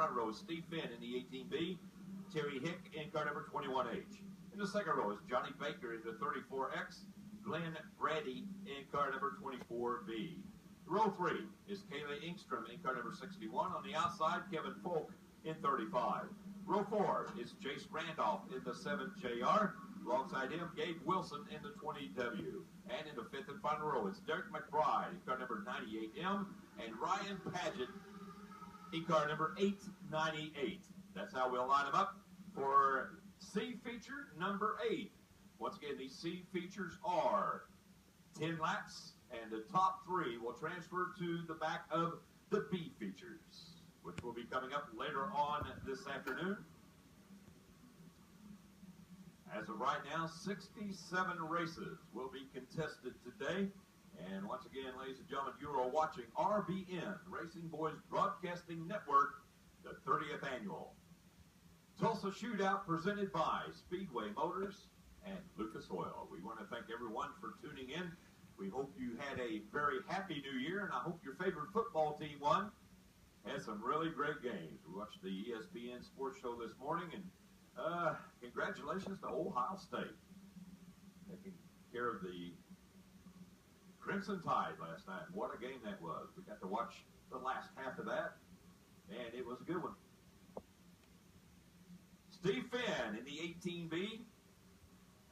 front row is Steve Finn in the 18B, Terry Hick in car number 21H. In the second row is Johnny Baker in the 34X, Glenn Brady in car number 24B. Row 3 is Kayla Engstrom in car number 61. On the outside, Kevin Folk in 35. Row 4 is Jace Randolph in the 7JR. Alongside him, Gabe Wilson in the 20W. And in the fifth and final row, it's Derek McBride in car number 98M and Ryan Paget in car number 898. That's how we'll line them up for C feature number 8. Once again, these C features are 10 laps, and the top 3 will transfer to the back of the B features, which will be coming up later on this afternoon. As of right now, 67 races will be contested today. And once again, ladies and gentlemen, you are watching RBN, Racing Boys Broadcasting Network, the 30th annual Tulsa Shootout presented by Speedway Motors and Lucas Oil. We want to thank everyone for tuning in. We hope you had a very happy new year, and I hope your favorite football team won. Had some really great games. We watched the ESPN sports show this morning, and congratulations to Ohio State. Taking care of the Crimson Tide last night. What a game that was. We got to watch the last half of that, and it was a good one. Steve Finn in the 18B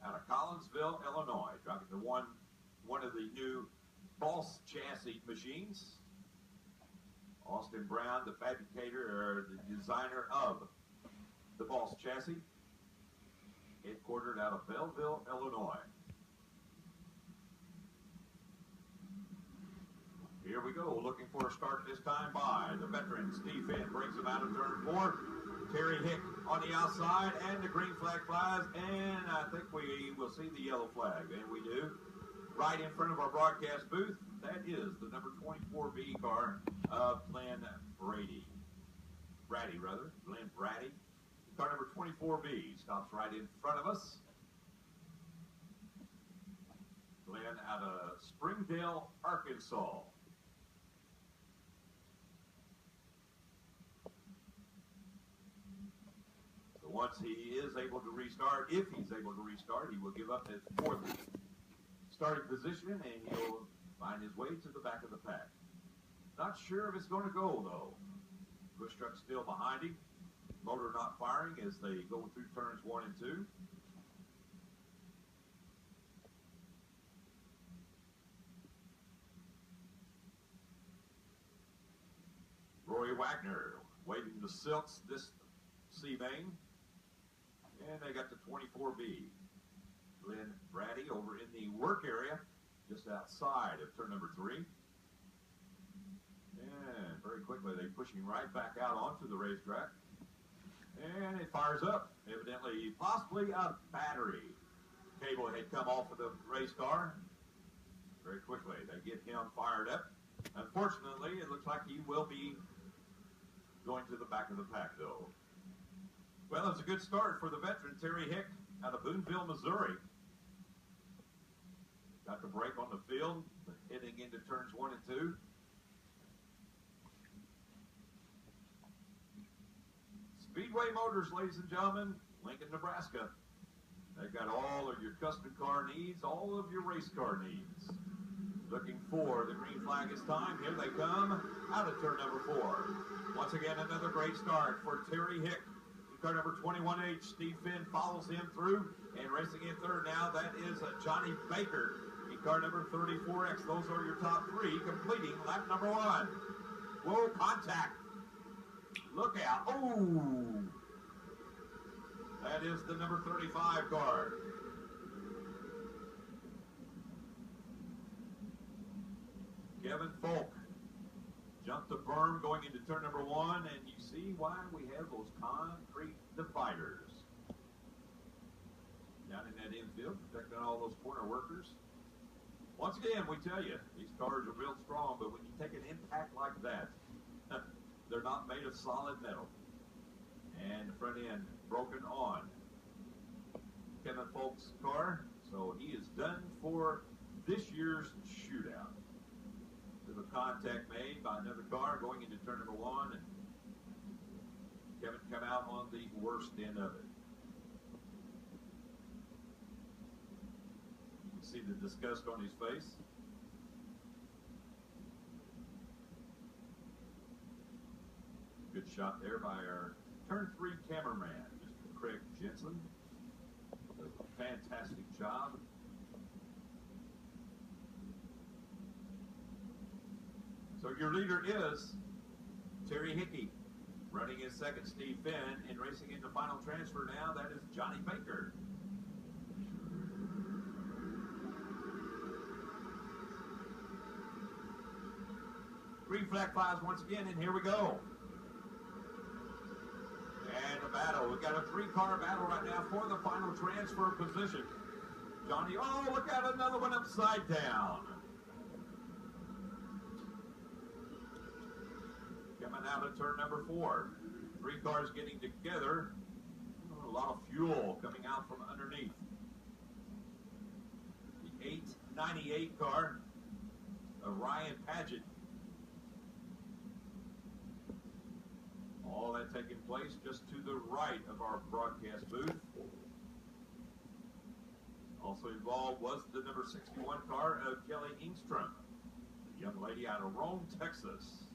out of Collinsville, Illinois, driving the one of the new Boss chassis machines. Austin Brown, the fabricator or the designer of the Boss chassis, headquartered out of Belleville, Illinois. Here we go, looking for a start this time by the veteran Steve Finn. Brings him out of turn 4. Terry Hick on the outside, and the green flag flies, and I think we will see the yellow flag, and we do. Right in front of our broadcast booth, that is the number 24B car of Glenn Brady. Glenn Brady. Car number 24B stops right in front of us. Glenn out of Springdale, Arkansas. So once he is able to restart, if he's able to restart, he will give up his 4th starting position, and he'll find his way to the back of the pack. Not sure if it's going to go, though. Push truck's still behind him. Motor not firing as they go through turns 1 and 2. Roy Wagner waving the silks this C-main. And they got the 24B. Glenn Brady over in the work area just outside of turn number 3. And very quickly they push him right back out onto the racetrack. And it fires up. Evidently, possibly a battery cable had come off of the race car. Very quickly they get him fired up. Unfortunately, it looks like he will be going to the back of the pack, though. Well, it was a good start for the veteran Terry Hick out of Boonville, Missouri. Got the break on the field, heading into turns 1 and 2. Speedway Motors, ladies and gentlemen, Lincoln, Nebraska. They've got all of your custom car needs, all of your race car needs. Looking for the green flag this time. Here they come out of turn number 4. Once again, another great start for Terry Hick. Car number 21H, Steve Finn follows him through, and racing in third now, that is Johnny Baker in car number 34X. Those are your top 3, completing lap number 1. Whoa, contact. Look out. Oh! That is the number 35 car. Kevin Folk jumped the berm going into turn number 1, and you see why we have those concrete dividers down in that infield, protecting all those corner workers. Once again, we tell you, these cars are built strong, but when you take an impact like that, they're not made of solid metal. And the front end broken on Kevin Folk's car, so he is done for this year's shootout. There's a contact made by another car going into turn number 1, and out on the worst end of it. You can see the disgust on his face. Good shot there by our turn 3 cameraman, Mr. Craig Jensen. Does a fantastic job. So your leader is Terry Hickey. Running in second, Steve Finn. And racing in the final transfer now, that is Johnny Baker. Green flag flies once again, and here we go. And a battle. We've got a 3-car battle right now for the final transfer position. Johnny, oh, look at another one upside down. Coming out of turn number 4. 3 cars getting together. A lot of fuel coming out from underneath. The 898 car of Ryan Paget. All that taking place just to the right of our broadcast booth. Also involved was the number 61 car of Kelly Engstrom, a young lady out of Rome, Texas.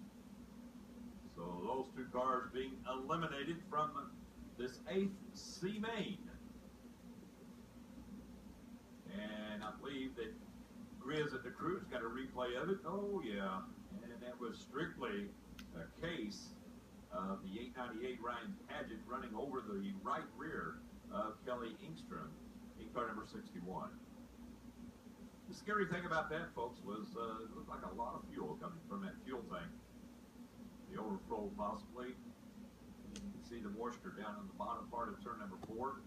So those 2 cars being eliminated from this 8th C main. And I believe that Grizz at the Crew's got a replay of it. Oh yeah, and that was strictly a case of the 898 Ryan Paget running over the right rear of Kelly Engstrom in car number 61. The scary thing about that, folks, was it looked like a lot of fuel coming from that fuel tank. The overflow possibly. You can see the moisture down in the bottom part of turn number 4.